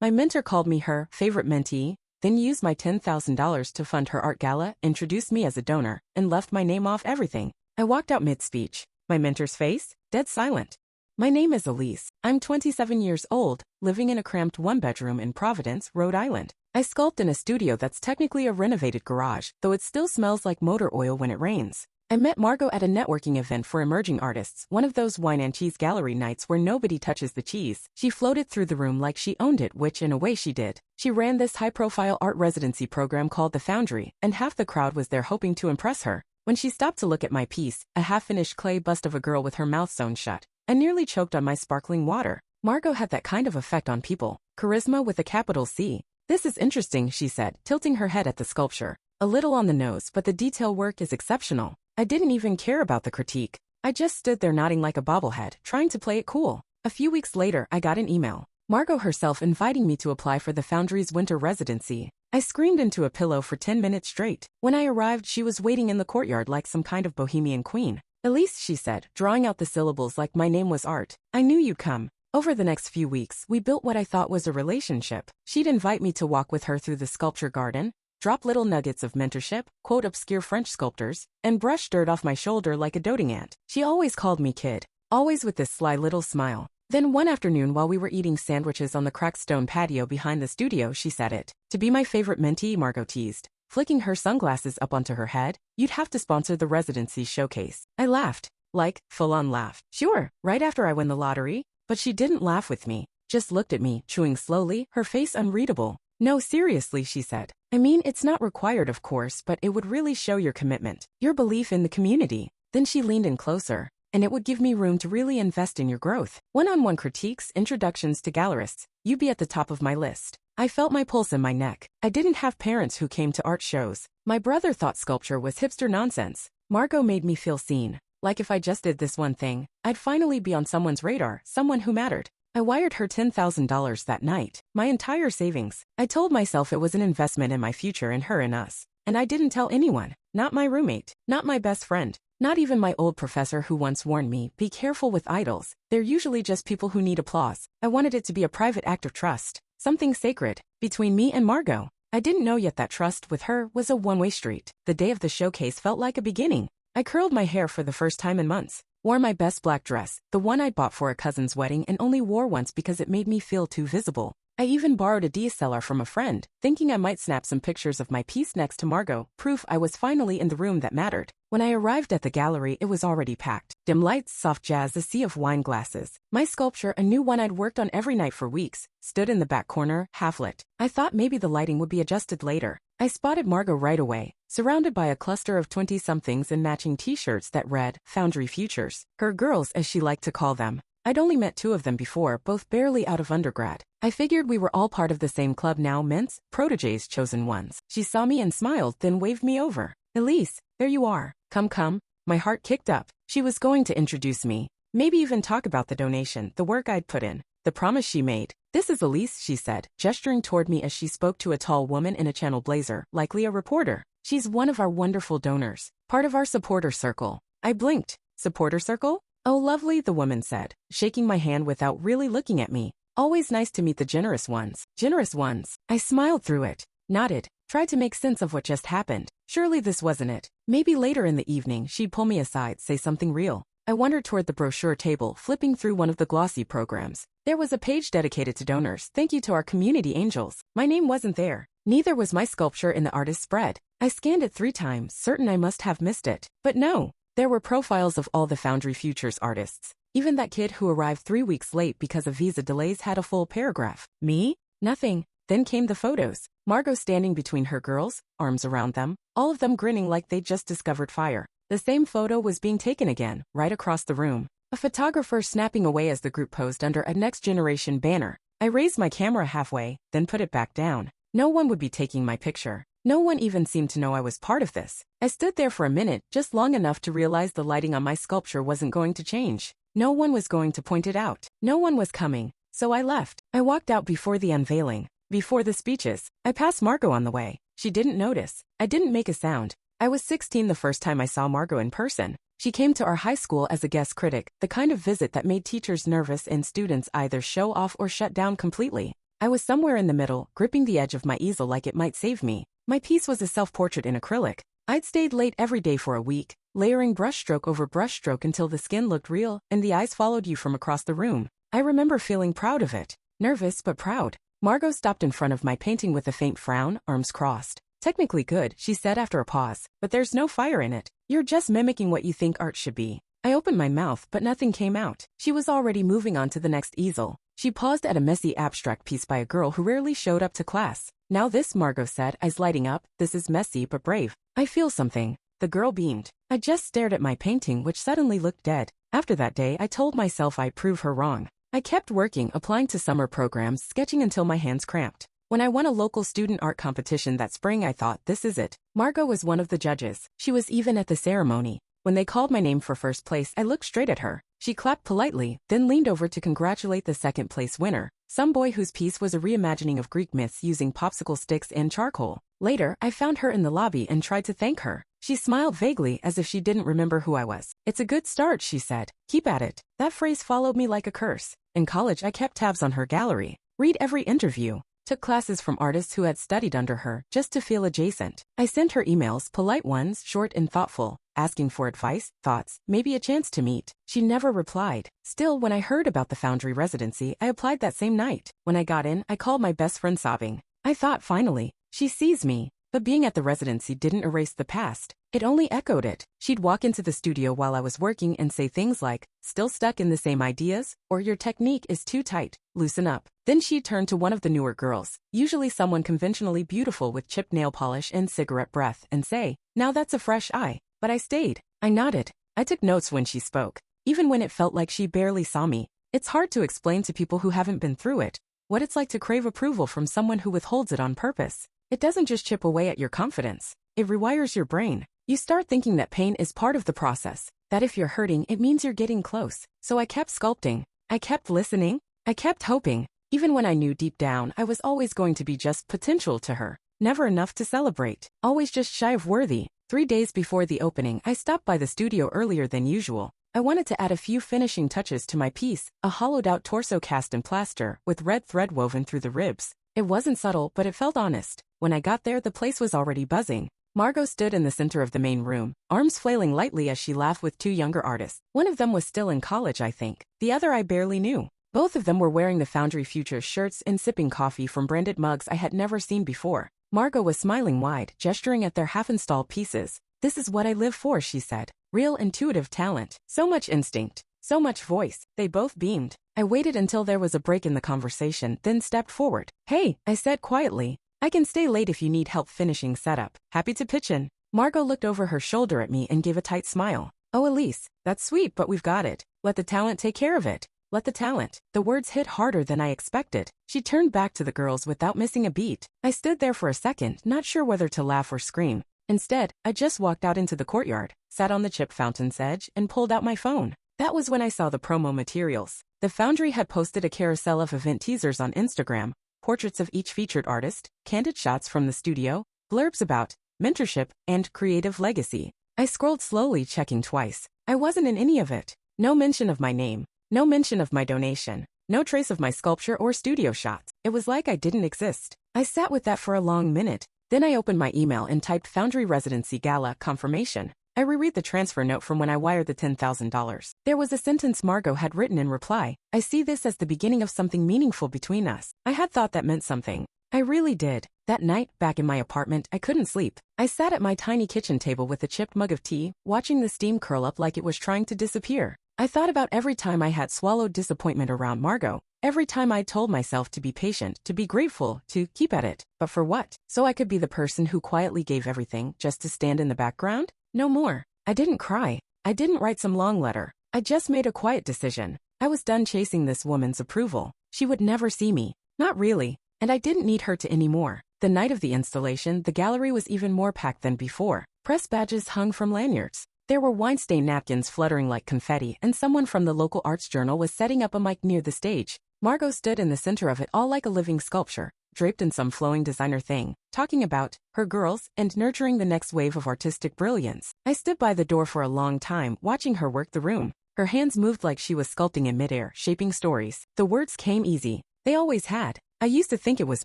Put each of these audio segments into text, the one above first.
My mentor called me her favorite mentee, then used my $10,000 to fund her art gala, introduced me as a donor, and left my name off everything. I walked out mid-speech. My mentor's face? Dead silent. My name is Elise. I'm 27 years old, living in a cramped one-bedroom in Providence, Rhode Island. I sculpt in a studio that's technically a renovated garage, though it still smells like motor oil when it rains. I met Margot at a networking event for emerging artists, one of those wine and cheese gallery nights where nobody touches the cheese. She floated through the room like she owned it, which in a way she did. She ran this high-profile art residency program called The Foundry, and half the crowd was there hoping to impress her. When she stopped to look at my piece, a half-finished clay bust of a girl with her mouth sewn shut, I nearly choked on my sparkling water. Margot had that kind of effect on people. Charisma with a capital C. This is interesting, she said, tilting her head at the sculpture. A little on the nose, but the detail work is exceptional. I didn't even care about the critique. I just stood there nodding like a bobblehead, trying to play it cool. A few weeks later, I got an email. Margot herself inviting me to apply for the Foundry's winter residency. I screamed into a pillow for 10 minutes straight. When I arrived, she was waiting in the courtyard like some kind of bohemian queen. Elise, she said, drawing out the syllables like my name was art. I knew you'd come. Over the next few weeks, we built what I thought was a relationship. She'd invite me to walk with her through the sculpture garden, drop little nuggets of mentorship, quote obscure French sculptors, and brush dirt off my shoulder like a doting aunt. She always called me kid, always with this sly little smile. Then one afternoon while we were eating sandwiches on the cracked stone patio behind the studio, she said it. To be my favorite mentee, Margot teased, flicking her sunglasses up onto her head, you'd have to sponsor the residency showcase. I laughed. Like, full-on laugh. Sure, right after I win the lottery. But she didn't laugh with me, just looked at me, chewing slowly, her face unreadable. No, seriously, she said. I mean, it's not required, of course, but it would really show your commitment, your belief in the community. Then she leaned in closer, and it would give me room to really invest in your growth. One-on-one critiques, introductions to gallerists, you'd be at the top of my list. I felt my pulse in my neck. I didn't have parents who came to art shows. My brother thought sculpture was hipster nonsense. Margot made me feel seen. Like if I just did this one thing, I'd finally be on someone's radar, someone who mattered. I wired her $10,000 that night, my entire savings. I told myself it was an investment in my future and her and us. And I didn't tell anyone, not my roommate, not my best friend, not even my old professor who once warned me, be careful with idols. They're usually just people who need applause. I wanted it to be a private act of trust, something sacred, between me and Margot. I didn't know yet that trust with her was a one-way street. The day of the showcase felt like a beginning. I curled my hair for the first time in months, wore my best black dress, the one I'd bought for a cousin's wedding and only wore once because it made me feel too visible. I even borrowed a DSLR from a friend, thinking I might snap some pictures of my piece next to Margot, proof I was finally in the room that mattered. When I arrived at the gallery, it was already packed. Dim lights, soft jazz, a sea of wine glasses. My sculpture, a new one I'd worked on every night for weeks, stood in the back corner, half-lit. I thought maybe the lighting would be adjusted later. I spotted Margot right away, surrounded by a cluster of 20-somethings in matching t-shirts that read, Foundry Futures. Her girls, as she liked to call them. I'd only met two of them before, both barely out of undergrad. I figured we were all part of the same club now, Ments, protégés, chosen ones. She saw me and smiled, then waved me over. Elise, there you are. Come, come. My heart kicked up. She was going to introduce me. Maybe even talk about the donation, the work I'd put in, the promise she made. This is Elise, she said, gesturing toward me as she spoke to a tall woman in a Channel blazer, likely a reporter. She's one of our wonderful donors, part of our supporter circle. I blinked. Supporter circle? Oh, lovely, the woman said, shaking my hand without really looking at me. Always nice to meet the generous ones. Generous ones. I smiled through it, nodded, tried to make sense of what just happened. Surely this wasn't it. Maybe later in the evening she'd pull me aside, say something real. I wandered toward the brochure table, flipping through one of the glossy programs. There was a page dedicated to donors. Thank you to our community angels. My name wasn't there. Neither was my sculpture in the artist's spread. I scanned it 3 times, certain I must have missed it. But no. There were profiles of all the Foundry Futures artists. Even that kid who arrived 3 weeks late because of visa delays had a full paragraph. Me? Nothing. Then came the photos. Margot standing between her girls, arms around them, all of them grinning like they'd just discovered fire. The same photo was being taken again, right across the room. A photographer snapping away as the group posed under a Next Generation banner. I raised my camera halfway, then put it back down. No one would be taking my picture. No one even seemed to know I was part of this. I stood there for a minute, just long enough to realize the lighting on my sculpture wasn't going to change. No one was going to point it out. No one was coming. So I left. I walked out before the unveiling, before the speeches. I passed Margot on the way. She didn't notice. I didn't make a sound. I was 16 the first time I saw Margot in person. She came to our high school as a guest critic, the kind of visit that made teachers nervous and students either show off or shut down completely. I was somewhere in the middle, gripping the edge of my easel like it might save me. My piece was a self-portrait in acrylic. I'd stayed late every day for a week, layering brushstroke over brushstroke until the skin looked real and the eyes followed you from across the room. I remember feeling proud of it. Nervous but proud. Margot stopped in front of my painting with a faint frown, arms crossed. Technically good, she said after a pause, but there's no fire in it. You're just mimicking what you think art should be. I opened my mouth, but nothing came out. She was already moving on to the next easel. She paused at a messy abstract piece by a girl who rarely showed up to class. Now this, Margot said, eyes lighting up, this is messy but brave. I feel something. The girl beamed. I just stared at my painting, which suddenly looked dead. After that day, I told myself I'd prove her wrong. I kept working, applying to summer programs, sketching until my hands cramped. When I won a local student art competition that spring, I thought, this is it. Margot was one of the judges. She was even at the ceremony. When they called my name for first place, I looked straight at her. She clapped politely, then leaned over to congratulate the second place winner, some boy whose piece was a reimagining of Greek myths using popsicle sticks and charcoal. Later, I found her in the lobby and tried to thank her. She smiled vaguely as if she didn't remember who I was. It's a good start, she said. Keep at it. That phrase followed me like a curse. In college, I kept tabs on her gallery. Read every interview. Took classes from artists who had studied under her, just to feel adjacent. I sent her emails, polite ones, short and thoughtful, asking for advice, thoughts, maybe a chance to meet. She never replied. Still, when I heard about the Foundry residency, I applied that same night. When I got in, I called my best friend sobbing. I thought, finally, she sees me. But being at the residency didn't erase the past. It only echoed it. She'd walk into the studio while I was working and say things like, still stuck in the same ideas? Or your technique is too tight. Loosen up. Then she'd turn to one of the newer girls, usually someone conventionally beautiful with chipped nail polish and cigarette breath, and say, now that's a fresh eye. But I stayed. I nodded. I took notes when she spoke, even when it felt like she barely saw me. It's hard to explain to people who haven't been through it what it's like to crave approval from someone who withholds it on purpose. It doesn't just chip away at your confidence. It rewires your brain. You start thinking that pain is part of the process, that if you're hurting, it means you're getting close. So I kept sculpting. I kept listening. I kept hoping. Even when I knew deep down I was always going to be just potential to her. Never enough to celebrate. Always just shy of worthy. 3 days before the opening, I stopped by the studio earlier than usual. I wanted to add a few finishing touches to my piece, a hollowed-out torso cast in plaster, with red thread woven through the ribs. It wasn't subtle, but it felt honest. When I got there, the place was already buzzing. Margot stood in the center of the main room, arms flailing lightly as she laughed with two younger artists. One of them was still in college, I think. The other I barely knew. Both of them were wearing the Foundry Futures shirts and sipping coffee from branded mugs I had never seen before. Margot was smiling wide, gesturing at their half-installed pieces. This is what I live for, she said. Real intuitive talent. So much instinct. So much voice. They both beamed. I waited until there was a break in the conversation, then stepped forward. Hey, I said quietly. I can stay late if you need help finishing setup. Happy to pitch in. Margot looked over her shoulder at me and gave a tight smile. Oh, Elise, that's sweet, but we've got it. Let the talent take care of it. Let the talent. The words hit harder than I expected. She turned back to the girls without missing a beat. I stood there for a second, not sure whether to laugh or scream. Instead, I just walked out into the courtyard, sat on the chip fountain's edge, and pulled out my phone. That was when I saw the promo materials. The Foundry had posted a carousel of event teasers on Instagram, portraits of each featured artist, candid shots from the studio, blurbs about mentorship and creative legacy. I scrolled slowly, checking twice. I wasn't in any of it. No mention of my name. No mention of my donation. No trace of my sculpture or studio shots. It was like I didn't exist. I sat with that for a long minute. Then I opened my email and typed Foundry Residency Gala confirmation. I reread the transfer note from when I wired the $10,000. There was a sentence Margot had written in reply. I see this as the beginning of something meaningful between us. I had thought that meant something. I really did. That night, back in my apartment, I couldn't sleep. I sat at my tiny kitchen table with a chipped mug of tea, watching the steam curl up like it was trying to disappear. I thought about every time I had swallowed disappointment around Margot. Every time I told myself to be patient, to be grateful, to keep at it. But for what? So I could be the person who quietly gave everything, just to stand in the background? No more. I didn't cry. I didn't write some long letter. I just made a quiet decision. I was done chasing this woman's approval. She would never see me. Not really. And I didn't need her to anymore. The night of the installation, the gallery was even more packed than before. Press badges hung from lanyards. There were wine-stained napkins fluttering like confetti, and someone from the local arts journal was setting up a mic near the stage. Margot stood in the center of it all like a living sculpture, draped in some flowing designer thing, talking about her girls and nurturing the next wave of artistic brilliance. I stood by the door for a long time, watching her work the room. Her hands moved like she was sculpting in midair, shaping stories. The words came easy. They always had. I used to think it was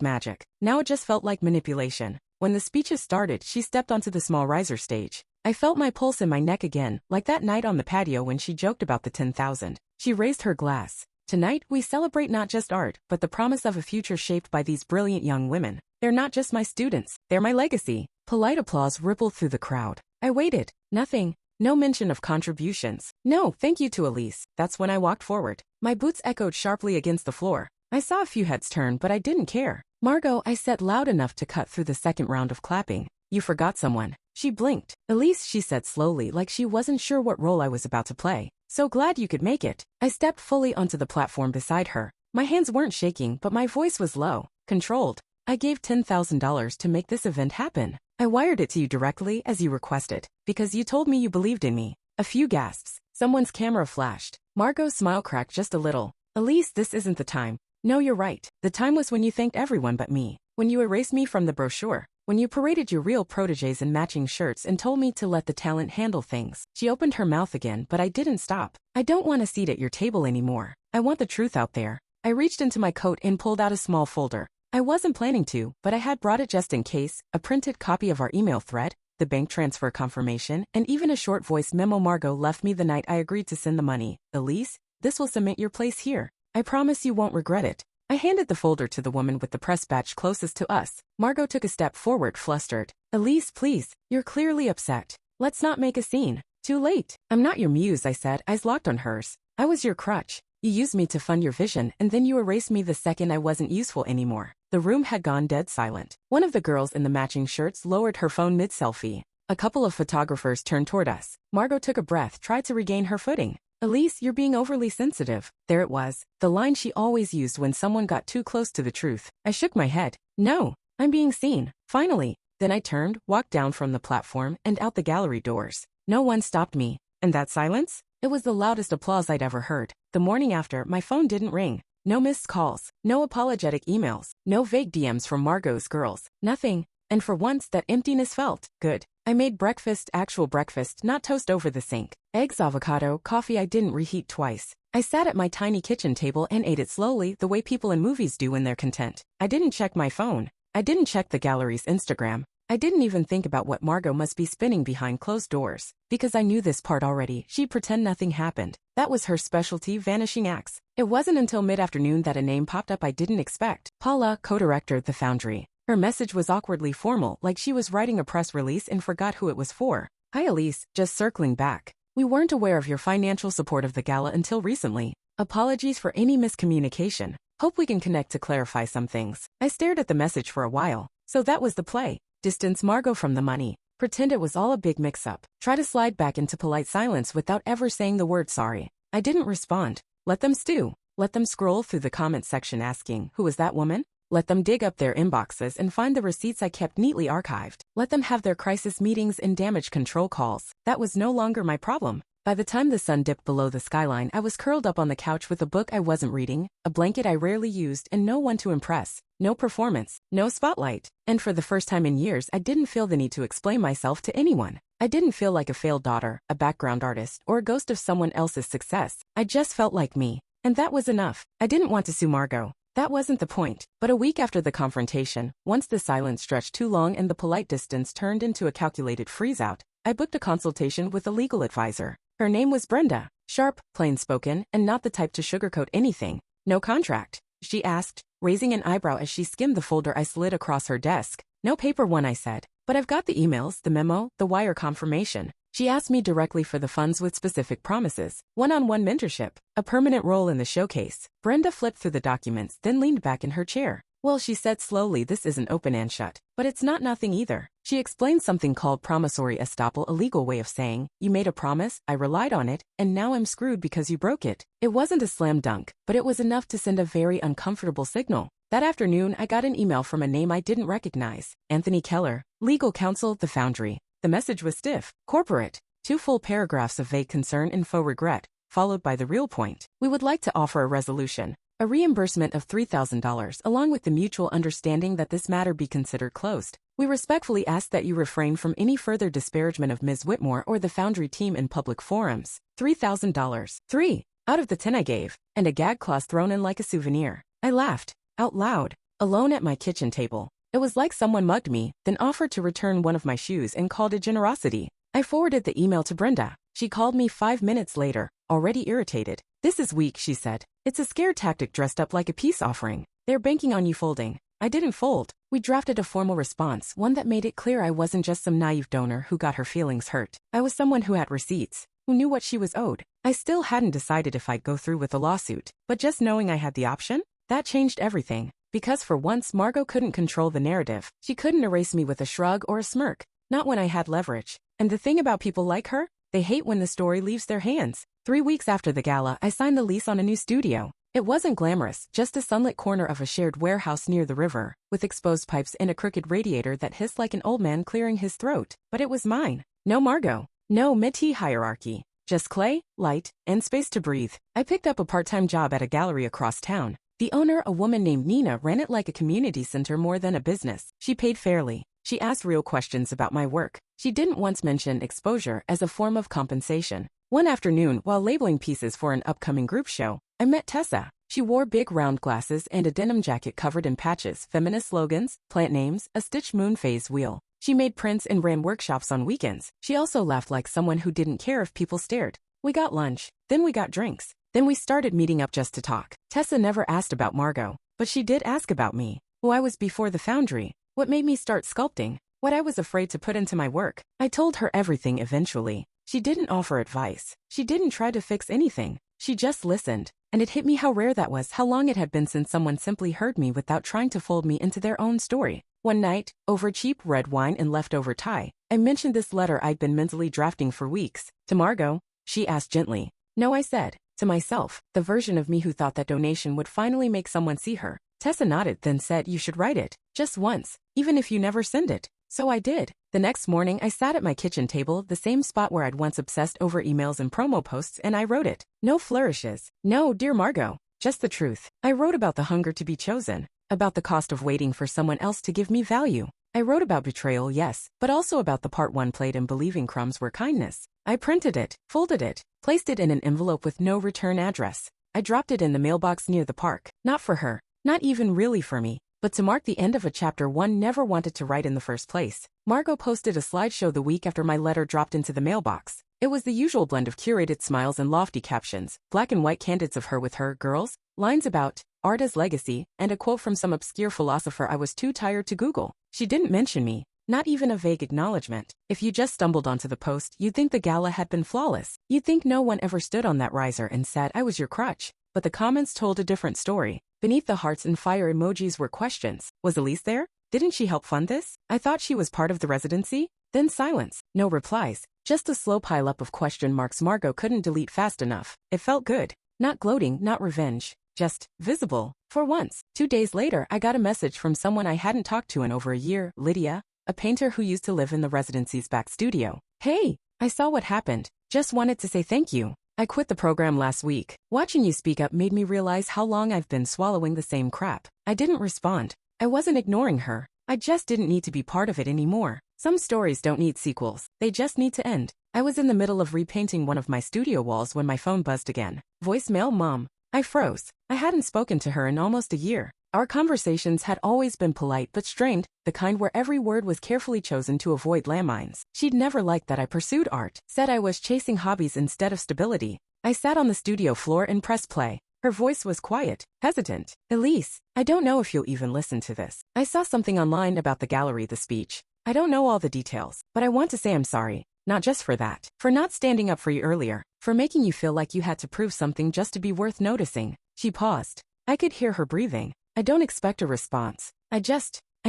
magic. Now it just felt like manipulation. When the speeches started, she stepped onto the small riser stage. I felt my pulse in my neck again, like that night on the patio when she joked about the 10,000. She raised her glass. Tonight, we celebrate not just art, but the promise of a future shaped by these brilliant young women. They're not just my students, they're my legacy. Polite applause rippled through the crowd. I waited. Nothing. No mention of contributions. No, thank you to Elise. That's when I walked forward. My boots echoed sharply against the floor. I saw a few heads turn, but I didn't care. Margot, I said loud enough to cut through the second round of clapping. You forgot someone. She blinked. Elise, she said slowly, like she wasn't sure what role I was about to play. So glad you could make it. I stepped fully onto the platform beside her. My hands weren't shaking, but my voice was low, controlled. I gave $10,000 to make this event happen. I wired it to you directly as you requested, because you told me you believed in me. A few gasps. Someone's camera flashed. Margot's smile cracked just a little. Elise, this isn't the time. No, you're right. The time was when you thanked everyone but me. When you erased me from the brochure. When you paraded your real protégés in matching shirts and told me to let the talent handle things. She opened her mouth again, but I didn't stop. I don't want a seat at your table anymore. I want the truth out there. I reached into my coat and pulled out a small folder. I wasn't planning to, but I had brought it just in case, a printed copy of our email thread, the bank transfer confirmation, and even a short voice memo Margot left me the night I agreed to send the money. Elise, this will cement your place here. I promise you won't regret it. I handed the folder to the woman with the press badge closest to us. Margot took a step forward, flustered. Elise, please, you're clearly upset. Let's not make a scene. Too late. I'm not your muse, I said, eyes locked on hers. I was your crutch. You used me to fund your vision, and then you erased me the second I wasn't useful anymore. The room had gone dead silent. One of the girls in the matching shirts lowered her phone mid-selfie. A couple of photographers turned toward us. Margot took a breath, tried to regain her footing. Elise, you're being overly sensitive. There it was, the line she always used when someone got too close to the truth. I shook my head. No, I'm being seen. Finally. Then I turned, walked down from the platform, and out the gallery doors. No one stopped me. And that silence? It was the loudest applause I'd ever heard. The morning after, my phone didn't ring. No missed calls, no apologetic emails, no vague DMs from Margot's girls. Nothing. And for once, that emptiness felt good. I made breakfast, actual breakfast, not toast over the sink. Eggs, avocado, coffee I didn't reheat twice. I sat at my tiny kitchen table and ate it slowly, the way people in movies do when they're content. I didn't check my phone. I didn't check the gallery's Instagram. I didn't even think about what Margot must be spinning behind closed doors. Because I knew this part already, she'd pretend nothing happened. That was her specialty, vanishing acts. It wasn't until mid-afternoon that a name popped up I didn't expect. Paula, co-director, The Foundry. Her message was awkwardly formal, like she was writing a press release and forgot who it was for. Hi Elise, just circling back. We weren't aware of your financial support of the gala until recently. Apologies for any miscommunication. Hope we can connect to clarify some things. I stared at the message for a while. So that was the play. Distance Margot from the money. Pretend it was all a big mix-up. Try to slide back into polite silence without ever saying the word sorry. I didn't respond. Let them stew. Let them scroll through the comment section asking, who was that woman? Let them dig up their inboxes and find the receipts I kept neatly archived. Let them have their crisis meetings and damage control calls. That was no longer my problem. By the time the sun dipped below the skyline, I was curled up on the couch with a book I wasn't reading, a blanket I rarely used, and no one to impress. No performance, no spotlight. And for the first time in years, I didn't feel the need to explain myself to anyone. I didn't feel like a failed daughter, a background artist, or a ghost of someone else's success. I just felt like me. And that was enough. I didn't want to sue Margot. That wasn't the point. But a week after the confrontation, once the silence stretched too long and the polite distance turned into a calculated freeze-out, I booked a consultation with a legal advisor. Her name was Brenda. Sharp, plain-spoken, and not the type to sugarcoat anything. No contract, she asked, raising an eyebrow as she skimmed the folder I slid across her desk. No paper one, I said. But I've got the emails, the memo, the wire confirmation. She asked me directly for the funds with specific promises. One-on-one mentorship. A permanent role in the showcase. Brenda flipped through the documents, then leaned back in her chair. Well, she said slowly, this isn't open and shut. But it's not nothing either. She explained something called promissory estoppel, a legal way of saying, you made a promise, I relied on it, and now I'm screwed because you broke it. It wasn't a slam dunk, but it was enough to send a very uncomfortable signal. That afternoon, I got an email from a name I didn't recognize. Anthony Keller, legal counsel, The Foundry. The message was stiff, corporate. 2 full paragraphs of vague concern and faux regret, followed by the real point. We would like to offer a resolution. A reimbursement of $3,000 along with the mutual understanding that this matter be considered closed. We respectfully ask that you refrain from any further disparagement of Ms. Whitmore or the Foundry team in public forums. $3,000. 3 out of the 10 I gave, and a gag clause thrown in like a souvenir. I laughed. Out loud. alone at my kitchen table. It was like someone mugged me, then offered to return one of my shoes and called it generosity. I forwarded the email to Brenda. She called me 5 minutes later, already irritated. "This is weak," she said. "It's a scare tactic dressed up like a peace offering. They're banking on you folding." I didn't fold. We drafted a formal response, one that made it clear I wasn't just some naive donor who got her feelings hurt. I was someone who had receipts, who knew what she was owed. I still hadn't decided if I'd go through with the lawsuit, but just knowing I had the option, that changed everything. Because for once, Margot couldn't control the narrative. She couldn't erase me with a shrug or a smirk, not when I had leverage. And the thing about people like her, they hate when the story leaves their hands. 3 weeks after the gala, I signed the lease on a new studio. It wasn't glamorous, just a sunlit corner of a shared warehouse near the river, with exposed pipes and a crooked radiator that hissed like an old man clearing his throat. But it was mine. No Margot. No métier hierarchy. Just clay, light, and space to breathe. I picked up a part-time job at a gallery across town. The owner, a woman named Nina, ran it like a community center more than a business. She paid fairly. She asked real questions about my work. She didn't once mention exposure as a form of compensation. One afternoon, while labeling pieces for an upcoming group show, I met Tessa. She wore big round glasses and a denim jacket covered in patches, feminist slogans, plant names, a stitched moon phase wheel. She made prints and ran workshops on weekends. She also laughed like someone who didn't care if people stared. We got lunch. Then we got drinks. Then we started meeting up just to talk. Tessa never asked about Margot, but she did ask about me. Who I was before the foundry. What made me start sculpting. What I was afraid to put into my work. I told her everything eventually. She didn't offer advice. She didn't try to fix anything. She just listened. And it hit me how rare that was, how long it had been since someone simply heard me without trying to fold me into their own story. One night, over cheap red wine and leftover Thai, I mentioned this letter I'd been mentally drafting for weeks. "To Margot?" she asked gently. "No," I said. "To myself, the version of me who thought that donation would finally make someone see her." Tessa nodded, then said, "You should write it, just once, even if you never send it." So I did. The next morning, I sat at my kitchen table, the same spot where I'd once obsessed over emails and promo posts, and I wrote it. No flourishes. No, dear Margot. Just the truth. I wrote about the hunger to be chosen, about the cost of waiting for someone else to give me value. I wrote about betrayal, yes, but also about the part one played in believing crumbs were kindness. I printed it, folded it, placed it in an envelope with no return address. I dropped it in the mailbox near the park. Not for her. Not even really for me. But to mark the end of a chapter one never wanted to write in the first place. Margot posted a slideshow the week after my letter dropped into the mailbox. It was the usual blend of curated smiles and lofty captions, black and white candids of her with her girls, lines about art as legacy, and a quote from some obscure philosopher I was too tired to Google. She didn't mention me, not even a vague acknowledgement. If you just stumbled onto the post, you'd think the gala had been flawless. You'd think no one ever stood on that riser and said, "I was your crutch." But the comments told a different story. Beneath the hearts and fire emojis were questions. Was Elise there? Didn't she help fund this? I thought she was part of the residency. Then silence. No replies. Just a slow pileup of question marks Margot couldn't delete fast enough. It felt good. Not gloating, not revenge. Just visible. For once. 2 days later, I got a message from someone I hadn't talked to in over a year, Lydia, a painter who used to live in the residency's back studio. "Hey, I saw what happened. Just wanted to say thank you. I quit the program last week. Watching you speak up made me realize how long I've been swallowing the same crap." I didn't respond. I wasn't ignoring her. I just didn't need to be part of it anymore. Some stories don't need sequels. They just need to end. I was in the middle of repainting one of my studio walls when my phone buzzed again. Voicemail, Mom. I froze. I hadn't spoken to her in almost a year. Our conversations had always been polite but strained, the kind where every word was carefully chosen to avoid landmines. She'd never liked that I pursued art, said I was chasing hobbies instead of stability. I sat on the studio floor and pressed play. Her voice was quiet, hesitant. "Elise, I don't know if you'll even listen to this. I saw something online about the gallery, the speech. I don't know all the details, but I want to say I'm sorry. Not just for that. For not standing up for you earlier. For making you feel like you had to prove something just to be worth noticing." She paused. I could hear her breathing. I don't expect a response. I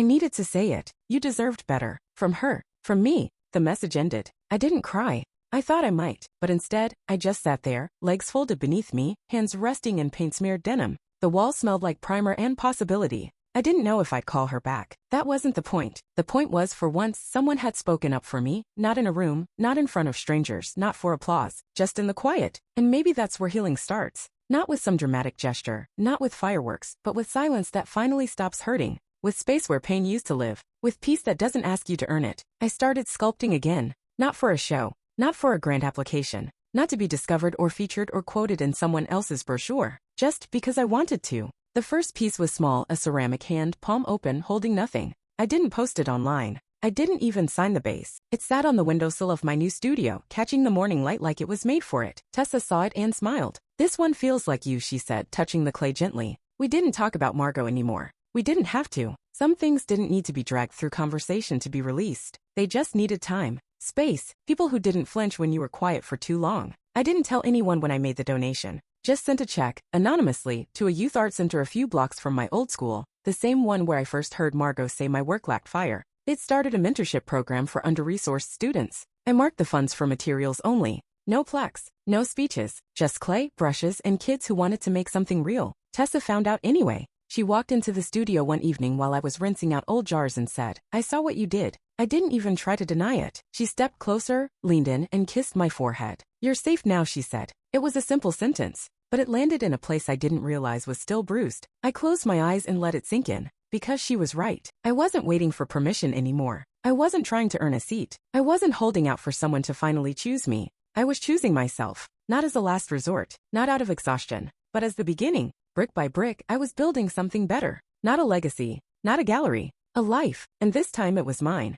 needed to say it. You deserved better. From her. From me. The message ended. I didn't cry. I thought I might, but instead, I just sat there, legs folded beneath me, hands resting in paint-smeared denim. The wall smelled like primer and possibility. I didn't know if I'd call her back. That wasn't the point. The point was, for once, someone had spoken up for me, not in a room, not in front of strangers, not for applause, just in the quiet. And maybe that's where healing starts. Not with some dramatic gesture, not with fireworks, but with silence that finally stops hurting. With space where pain used to live. With peace that doesn't ask you to earn it. I started sculpting again. Not for a show. Not for a grand application. Not to be discovered or featured or quoted in someone else's brochure. Just because I wanted to. The first piece was small, a ceramic hand, palm open, holding nothing. I didn't post it online. I didn't even sign the base. It sat on the windowsill of my new studio, catching the morning light like it was made for it. Tessa saw it and smiled. "This one feels like you," she said, touching the clay gently. We didn't talk about Margot anymore. We didn't have to. Some things didn't need to be dragged through conversation to be released. They just needed time, space, people who didn't flinch when you were quiet for too long. I didn't tell anyone when I made the donation. Just sent a check, anonymously, to a youth art center a few blocks from my old school, the same one where I first heard Margot say my work lacked fire. They'd started a mentorship program for under-resourced students. I marked the funds for materials only. No plaques, no speeches, just clay, brushes, and kids who wanted to make something real. Tessa found out anyway. She walked into the studio one evening while I was rinsing out old jars and said, "I saw what you did." I didn't even try to deny it. She stepped closer, leaned in, and kissed my forehead. "You're safe now," she said. It was a simple sentence, but it landed in a place I didn't realize was still bruised. I closed my eyes and let it sink in. Because she was right. I wasn't waiting for permission anymore. I wasn't trying to earn a seat. I wasn't holding out for someone to finally choose me. I was choosing myself, not as a last resort, not out of exhaustion, but as the beginning. Brick by brick, I was building something better. Not a legacy, not a gallery, a life, and this time it was mine.